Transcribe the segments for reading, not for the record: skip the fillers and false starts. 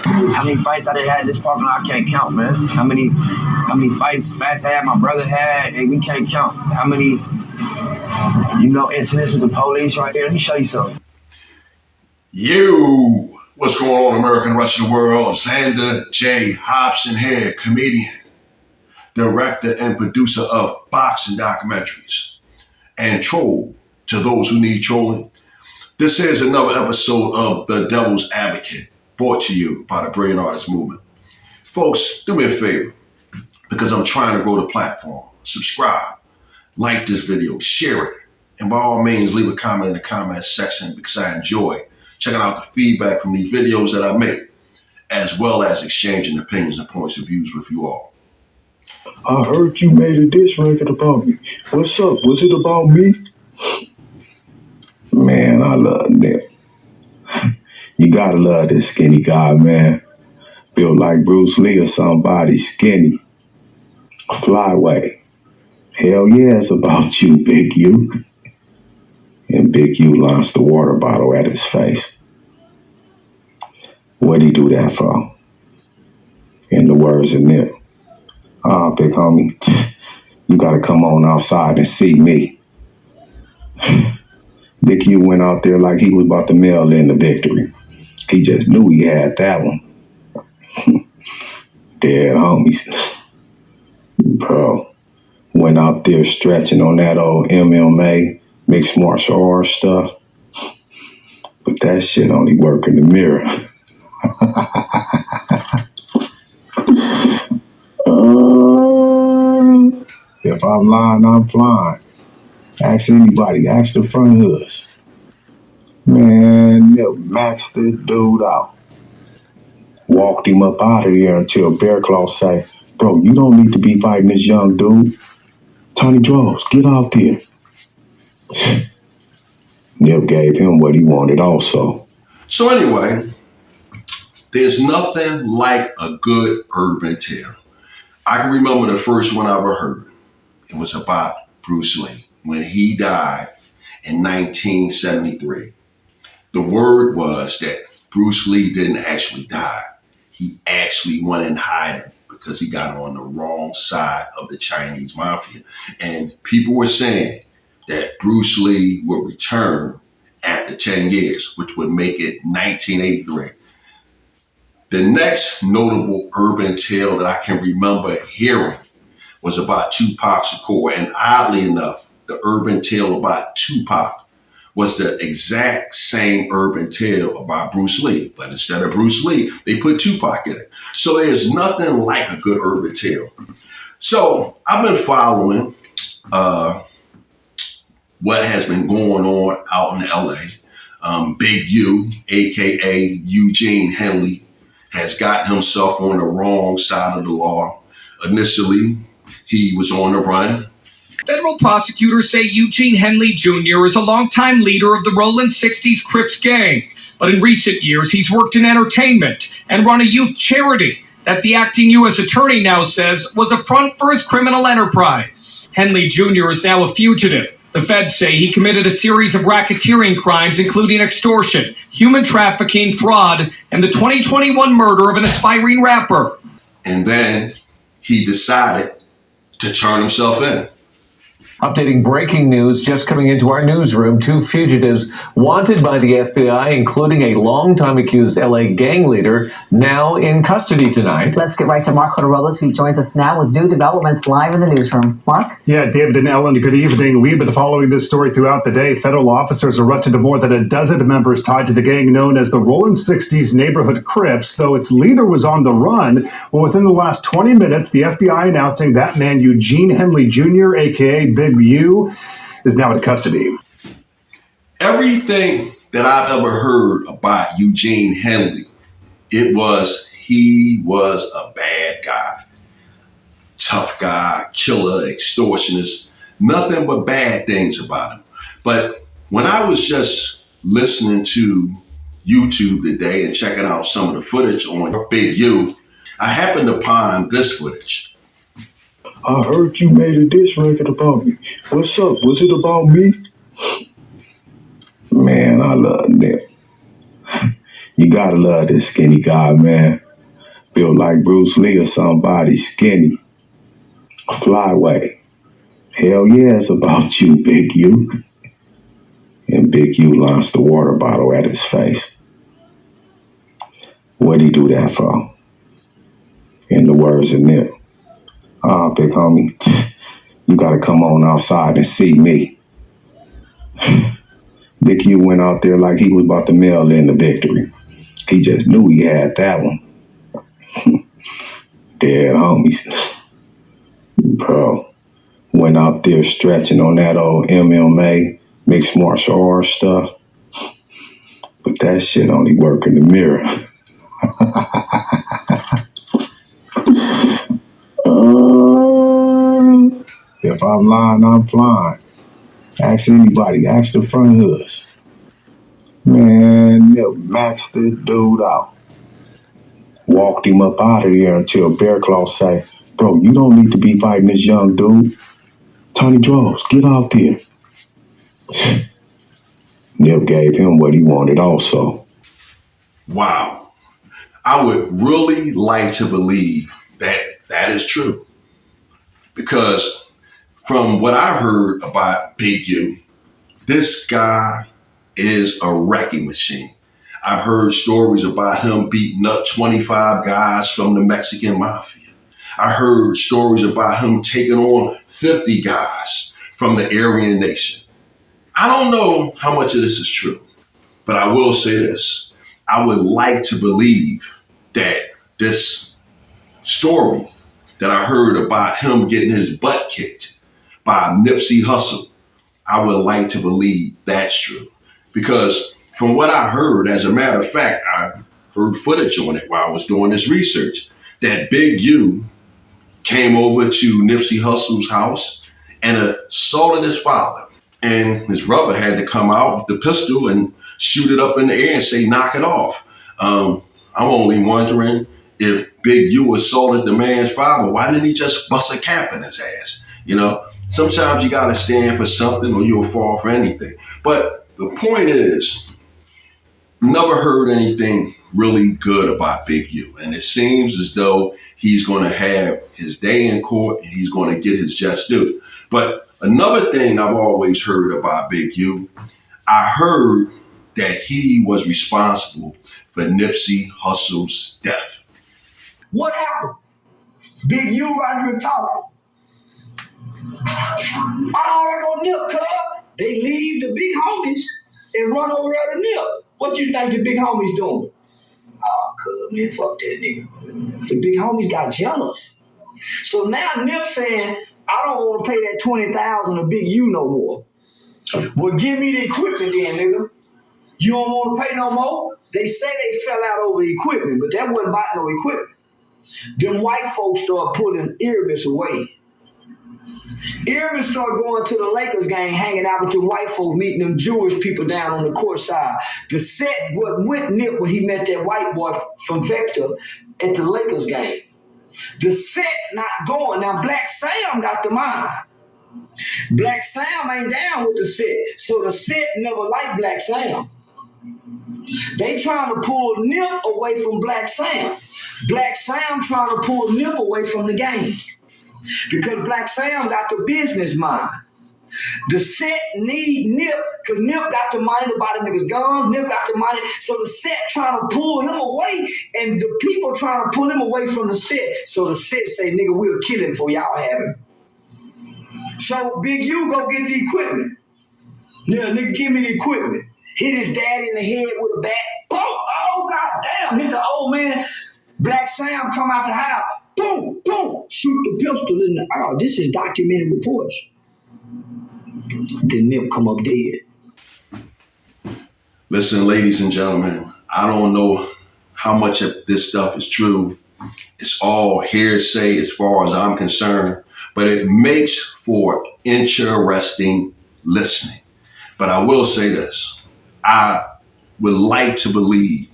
How many fights I done had in this parking lot, I can't count, man. How many fights Fats had, my brother had, and we can't count. How many, incidents with the police right here. Let me show you something. What's going on, America and the rest of the world? Xander J. Hobson here, comedian, director, and producer of boxing documentaries, and troll to those who need trolling. This is another episode of The Devil's Advocate, brought to you by the Brilliant Artist Movement. Folks, do me a favor, because I'm trying to grow the platform. Subscribe, like this video, share it, and by all means, leave a comment in the comment section because I enjoy checking out the feedback from these videos that I make, as well as exchanging opinions and points of views with you all. I heard you made a diss record about me. What's up? Was it about me? Man, I love Nip. You gotta love this skinny guy, man. Built like Bruce Lee or somebody, skinny. Flyway. Hell yeah, it's about you, Big U. And Big U launched the water bottle at his face. What'd he do that for? In the words of Nip. Big homie, you gotta come on outside and see me. Big U went out there like he was about to mail in the victory. He just knew he had that one. Dead homies. Bro, went out there stretching on that old MMA, mixed martial arts stuff. But that shit only work in the mirror. If I'm lying, I'm flying. Ask anybody, ask the front hoods. Man, Nip maxed this dude out. Walked him up out of there until Bear Claw say, bro, you don't need to be fighting this young dude. Tiny Draws, get out there. Nip gave him what he wanted also. So anyway, there's nothing like a good urban tale. I can remember the first one I ever heard. It was about Bruce Lee when he died in 1973. The word was that Bruce Lee didn't actually die. He actually went in hiding because he got on the wrong side of the Chinese mafia. And people were saying that Bruce Lee would return after 10 years, which would make it 1983. The next notable urban tale that I can remember hearing was about Tupac Shakur. And oddly enough, the urban tale about Tupac was the exact same urban tale about Bruce Lee. But instead of Bruce Lee, they put Tupac in it. So there's nothing like a good urban tale. So I've been following what has been going on out in LA. Big U, aka Eugene Henley, has gotten himself on the wrong side of the law. Initially, he was on the run. Federal prosecutors say Eugene Henley Jr. is a longtime leader of the Rolling 60s Crips gang. But in recent years, he's worked in entertainment and run a youth charity that the acting U.S. attorney now says was a front for his criminal enterprise. Henley Jr. is now a fugitive. The feds say he committed a series of racketeering crimes, including extortion, human trafficking, fraud, and the 2021 murder of an aspiring rapper. And then he decided to turn himself in. Updating breaking news just coming into our newsroom. 2 fugitives wanted by the FBI, including a longtime accused LA gang leader, now in custody tonight. Let's get right to Mark Robles, who joins us now with new developments live in the newsroom. Mark? Yeah, David and Ellen, good evening. We've been following this story throughout the day. Federal officers arrested more than a dozen members tied to the gang known as the Rolling 60s Neighborhood Crips, though its leader was on the run. Well, within the last 20 minutes, the FBI announcing that man, Eugene Henley Jr., a.k.a. Big U, is now in custody. Everything that I've ever heard about Eugene Henley, he was a bad guy. Tough guy, killer, extortionist, nothing but bad things about him. But when I was just listening to YouTube today and checking out some of the footage on Big U, I happened upon this footage. I heard you made a diss record about me. What's up? Was it about me? Man, I love Nip. You gotta love this skinny guy, man. Built like Bruce Lee or somebody, skinny. Flyway. Hell yeah, it's about you, Big U. And Big U launched the water bottle at his face. What'd he do that for? In the words of Nip. Big homie, you gotta come on outside and see me. Big U went out there like he was about to mail in the victory. He just knew he had that one. Dead homies. Bro, went out there stretching on that old MMA, mixed martial arts stuff. But that shit only work in the mirror. If I'm lying, I'm flying. Ask anybody, ask the front hoods. Man, Nip maxed this dude out. Walked him up out of there until Bear Claw say, bro, you don't need to be fighting this young dude. Tony Droz, get out there. Nip gave him what he wanted also. Wow. I would really like to believe that that is true. Because from what I heard about Big U, this guy is a wrecking machine. I've heard stories about him beating up 25 guys from the Mexican mafia. I heard stories about him taking on 50 guys from the Aryan Nation. I don't know how much of this is true, but I will say this. I would like to believe that this story that I heard about him getting his butt kicked by Nipsey Hussle, I would like to believe that's true. Because from what I heard, as a matter of fact, I heard footage on it while I was doing this research, that Big U came over to Nipsey Hussle's house and assaulted his father. And his brother had to come out with the pistol and shoot it up in the air and say, knock it off. I'm only wondering, if Big U assaulted the man's father, why didn't he just bust a cap in his ass? You know, sometimes you got to stand for something or you'll fall for anything. But the point is, never heard anything really good about Big U. And it seems as though he's going to have his day in court and he's going to get his just due. But another thing I've always heard about Big U, I heard that he was responsible for Nipsey Hussle's death. What happened? Big U right here talking. Oh, there go Nip, cuz. They leave the big homies and run over there to Nip. What you think the big homies doing? Oh, cuz, man, fuck that nigga. The big homies got jealous. So now Nip saying, I don't want to pay that $20,000 to Big U no more. Well, give me the equipment then, nigga. You don't want to pay no more? They say they fell out over the equipment, but that wasn't about no equipment. Them white folks start pulling Earmus away. Earmus started going to the Lakers game, hanging out with the white folks, meeting them Jewish people down on the court side. The set wasn't with Nip when he met that white boy from Vector at the Lakers game. The set not going. Now, Black Sam got the mind. Black Sam ain't down with the set, so the set never liked Black Sam. They trying to pull Nip away from Black Sam. Black Sam trying to pull Nip away from the game. Because Black Sam got the business mind. The set need Nip, because Nip got the money to buy the niggas guns, Nip got the money, so the set trying to pull him away, and the people trying to pull him away from the set, so the set say, nigga, we'll kill him for y'all have him. So Big U go get the equipment. Yeah, nigga, give me the equipment. Hit his daddy in the head with a bat. Boom! Oh, goddamn, hit the old man. Black Sam come out the house. Boom, boom, shoot the pistol in the eye. This is documented reports. Then Nip come up dead. Listen, ladies and gentlemen, I don't know how much of this stuff is true. It's all hearsay as far as I'm concerned, but it makes for interesting listening. But I will say this. I would like to believe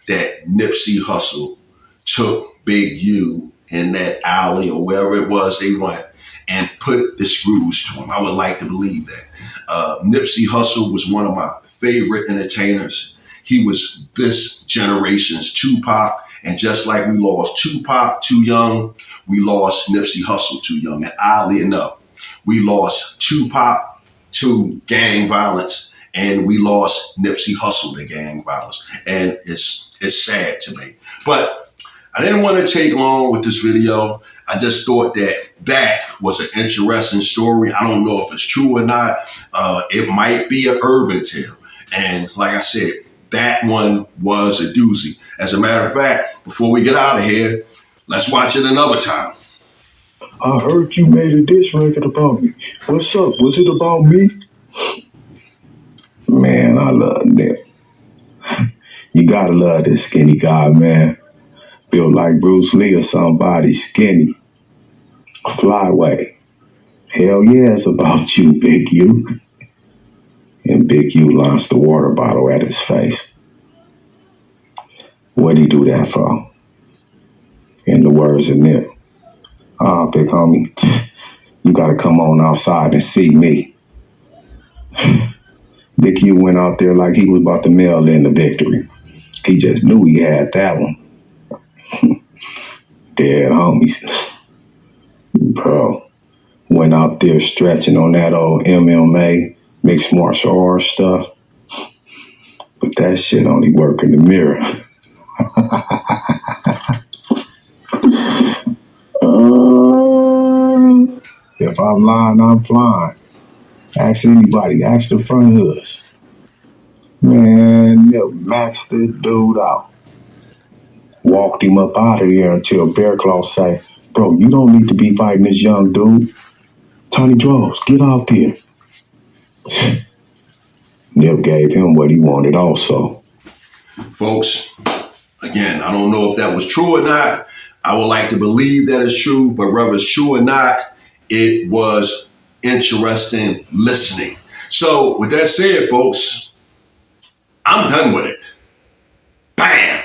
that Nipsey Hussle took Big U in that alley or wherever it was they went and put the screws to him. I would like to believe that. Nipsey Hussle was one of my favorite entertainers. He was this generation's Tupac. And just like we lost Tupac too young, we lost Nipsey Hussle too young. And oddly enough, we lost Tupac to gang violence, and we lost Nipsey Hussle to gang violence. And it's sad to me. But I didn't want to take long with this video. I just thought that was an interesting story. I don't know if it's true or not. It might be an urban tale. And like I said, that one was a doozy. As a matter of fact, before we get out of here, let's watch it another time. I heard you made a diss record about me. What's up? Was it about me? Man, I love Nip. You gotta love this skinny guy, man. Built like Bruce Lee or somebody, skinny. Flyway. Hell yeah, it's about you, Big U. And Big U launched the water bottle at his face. What'd he do that for? In the words of Nip. Big homie, you gotta come on outside and see me. Big U went out there like he was about to mail in the victory. He just knew he had that one. Dead homies. Bro, went out there stretching on that old MMA, mixed martial arts stuff. But that shit only work in the mirror. If I'm lying, I'm flying. Ask anybody, ask the front hoods. Man, Nip maxed this dude out. Walked him up out of there until Bear Claw say, bro, you don't need to be fighting this young dude. Tony Draws, get out there. Nip gave him what he wanted also. Folks, again, I don't know if that was true or not. I would like to believe that it's true, but whether it's true or not, it was interesting listening. So with that said, folks, I'm done with it. Bam!